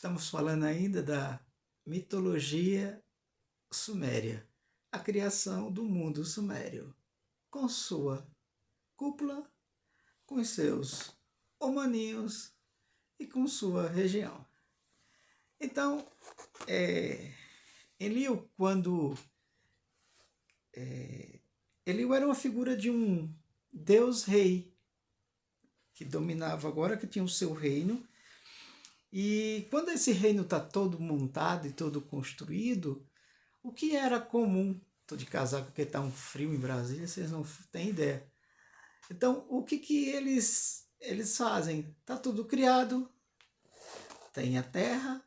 Estamos falando ainda da mitologia suméria, a criação do mundo sumério, com sua cúpula, com os seus humaninhos e com sua região. Então, Enlil, quando Enlil era uma figura de um deus rei que dominava agora, que tinha o seu reino. E quando esse reino está todo montado e todo construído, o que era comum? Estou de casaco porque está um frio em Brasília, vocês não têm ideia. Então, o que eles fazem? Está tudo criado, tem a terra,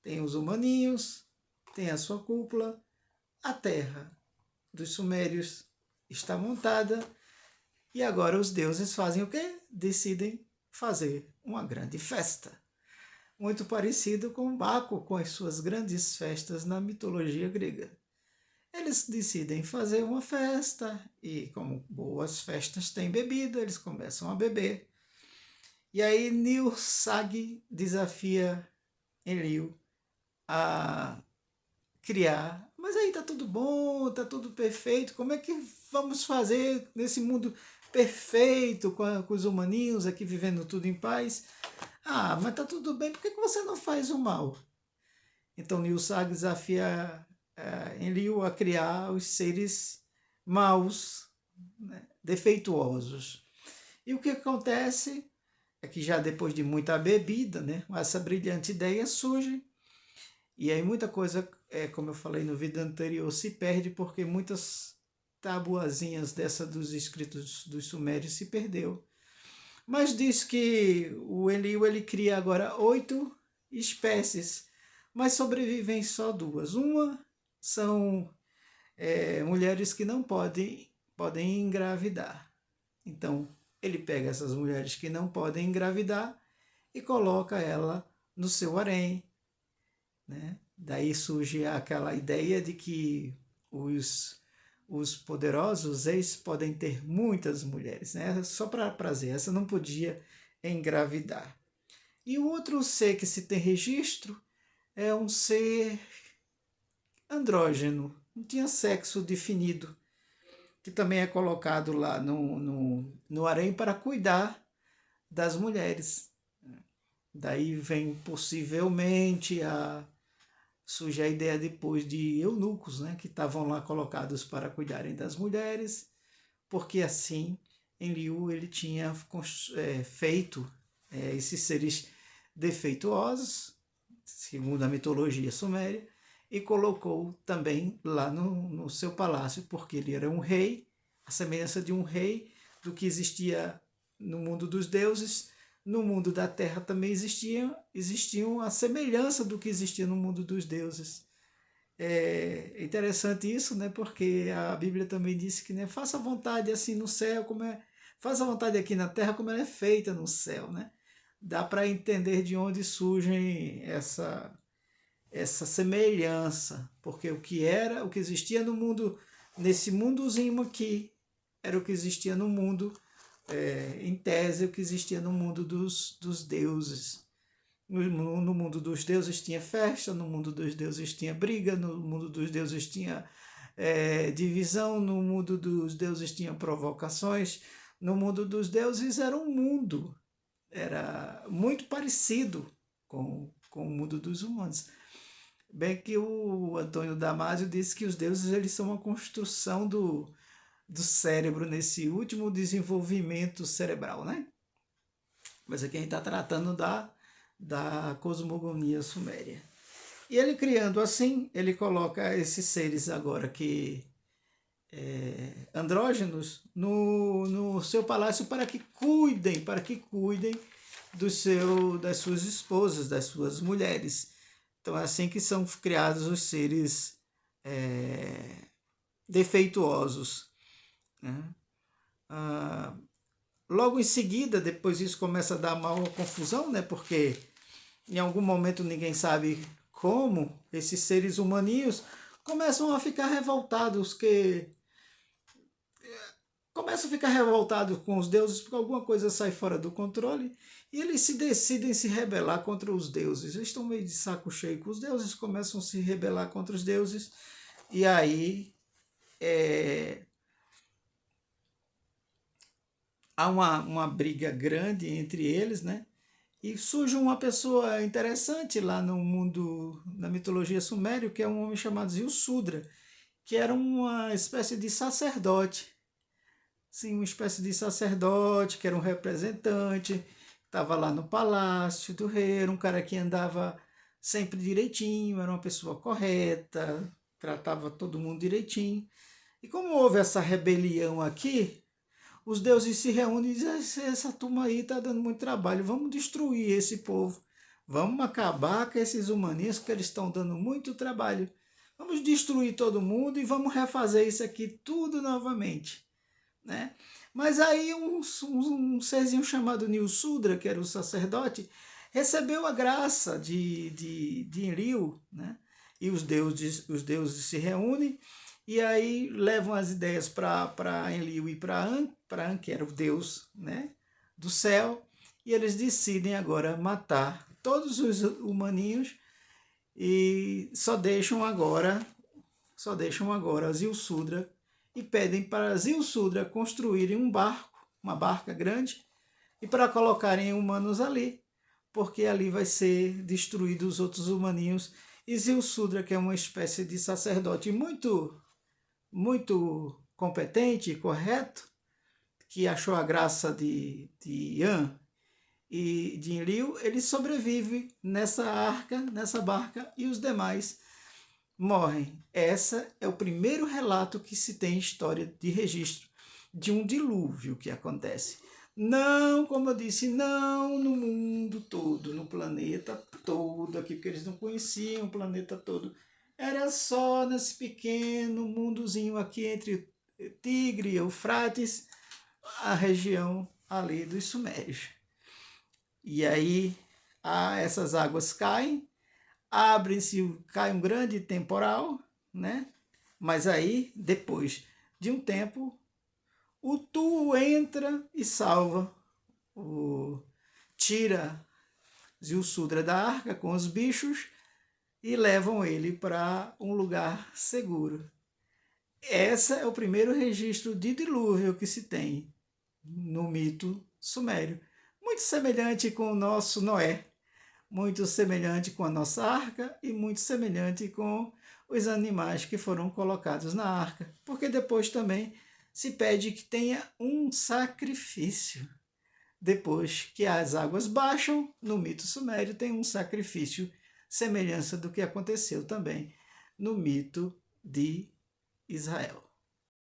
tem os humaninhos, tem a sua cúpula, a terra dos sumérios está montada e agora os deuses fazem o quê? Decidem fazer uma grande festa. Muito parecido com Baco, com as suas grandes festas na mitologia grega. Eles decidem fazer uma festa e, como boas festas têm bebida, eles começam a beber. E aí Nil-Sag desafia Enlil a criar. Mas aí tá tudo bom, tá tudo perfeito. Como é que vamos fazer nesse mundo perfeito com os humaninhos aqui vivendo tudo em paz? Ah, mas tá tudo bem, por que você não faz o mal? Então Nil-Sag desafia Enlil a criar os seres maus, né, defeituosos. E o que acontece é que já depois de muita bebida, né, essa brilhante ideia surge, e aí muita coisa, como eu falei no vídeo anterior, se perde porque muitas tabuazinhas dessa dos escritos dos sumérios se perdeu. Mas diz que o Enlil ele cria agora 8 espécies, mas sobrevivem só 2. Uma são mulheres que não podem engravidar. Então, ele pega essas mulheres que não podem engravidar e coloca ela no seu harém. Né? Daí surge aquela ideia de que os poderosos eles podem ter muitas mulheres, né? Só para prazer. Essa não podia engravidar. E o outro ser que se tem registro é um ser andrógeno, não tinha sexo definido, que também é colocado lá no harém para cuidar das mulheres. Daí vem possivelmente surge a ideia depois de eunucos, né, que estavam lá colocados para cuidarem das mulheres, porque assim Enlil ele tinha feito esses seres defeituosos, segundo a mitologia suméria, e colocou também lá no seu palácio, porque ele era um rei, a semelhança de um rei, do que existia no mundo dos deuses. No mundo da terra também existiam a semelhança do que existia no mundo dos deuses. É interessante isso, né? Porque a Bíblia também disse que, né, faça a vontade assim no céu, faça a vontade aqui na terra como ela é feita no céu, né? Dá para entender de onde surge essa semelhança, porque o que existia no mundo, nesse mundozinho aqui, era o que existia no mundo, em tese, o que existia no mundo dos deuses. No mundo dos deuses tinha festa, no mundo dos deuses tinha briga, no mundo dos deuses tinha divisão, no mundo dos deuses tinha provocações, no mundo dos deuses era um mundo, era muito parecido com o mundo dos humanos. Bem que o Antônio Damasio disse que os deuses eles são uma construção do cérebro nesse último desenvolvimento cerebral, né? Mas aqui a gente está tratando da cosmogonia suméria. E ele criando assim, ele coloca esses seres agora que andrógenos no seu palácio para que cuidem das suas esposas, das suas mulheres. Então é assim que são criados os seres defeituosos. Né? Logo em seguida, depois isso começa a dar maior confusão, né? Porque em algum momento ninguém sabe como esses seres humaninhos começam a ficar revoltados, que começam a ficar revoltados com os deuses porque alguma coisa sai fora do controle e eles se decidem se rebelar contra os deuses. Eles estão meio de saco cheio com os deuses, começam a se rebelar contra os deuses e aí há uma briga grande entre eles, né? E surge uma pessoa interessante lá no mundo, na mitologia suméria, que é um homem chamado Zilsudra, que era uma espécie de sacerdote. Sim, uma espécie de sacerdote, que era um representante, estava lá no palácio do rei, era um cara que andava sempre direitinho, era uma pessoa correta, tratava todo mundo direitinho. E como houve essa rebelião aqui, os deuses se reúnem e dizem: essa turma aí está dando muito trabalho, vamos destruir esse povo, vamos acabar com esses humanistas que eles estão dando muito trabalho, vamos destruir todo mundo e vamos refazer isso aqui tudo novamente, né? Mas aí um serzinho chamado Nilsudra, que era o sacerdote, recebeu a graça de Enlil, né? E os deuses se reúnem e aí levam as ideias para Enlil e para An, que era o deus, né, do céu, e eles decidem agora matar todos os humaninhos e só deixam agora Zilsudra e pedem para Zilsudra construírem um barco, uma barca grande, e para colocarem humanos ali, porque ali vai ser destruído os outros humaninhos. E Zilsudra, que é uma espécie de sacerdote muito competente e correto, que achou a graça de Yan e de Enlil, ele sobrevive nessa barca, e os demais morrem. Esse é o primeiro relato que se tem em história de registro de um dilúvio que acontece. Não, como eu disse, não no mundo todo, no planeta todo aqui, porque eles não conheciam o planeta todo. Era só nesse pequeno mundozinho aqui entre Tigre e Eufrates, a região ali dos Sumérios. E aí essas águas caem, abrem-se, cai um grande temporal, né? Mas aí, depois de um tempo, o Tu entra e salva, tira Zilsudra da arca com os bichos e levam ele para um lugar seguro. Esse é o primeiro registro de dilúvio que se tem no mito sumério. Muito semelhante com o nosso Noé, muito semelhante com a nossa arca e muito semelhante com os animais que foram colocados na arca, porque depois também se pede que tenha um sacrifício. Depois que as águas baixam, no mito sumério tem um sacrifício, semelhança do que aconteceu também no mito de Israel.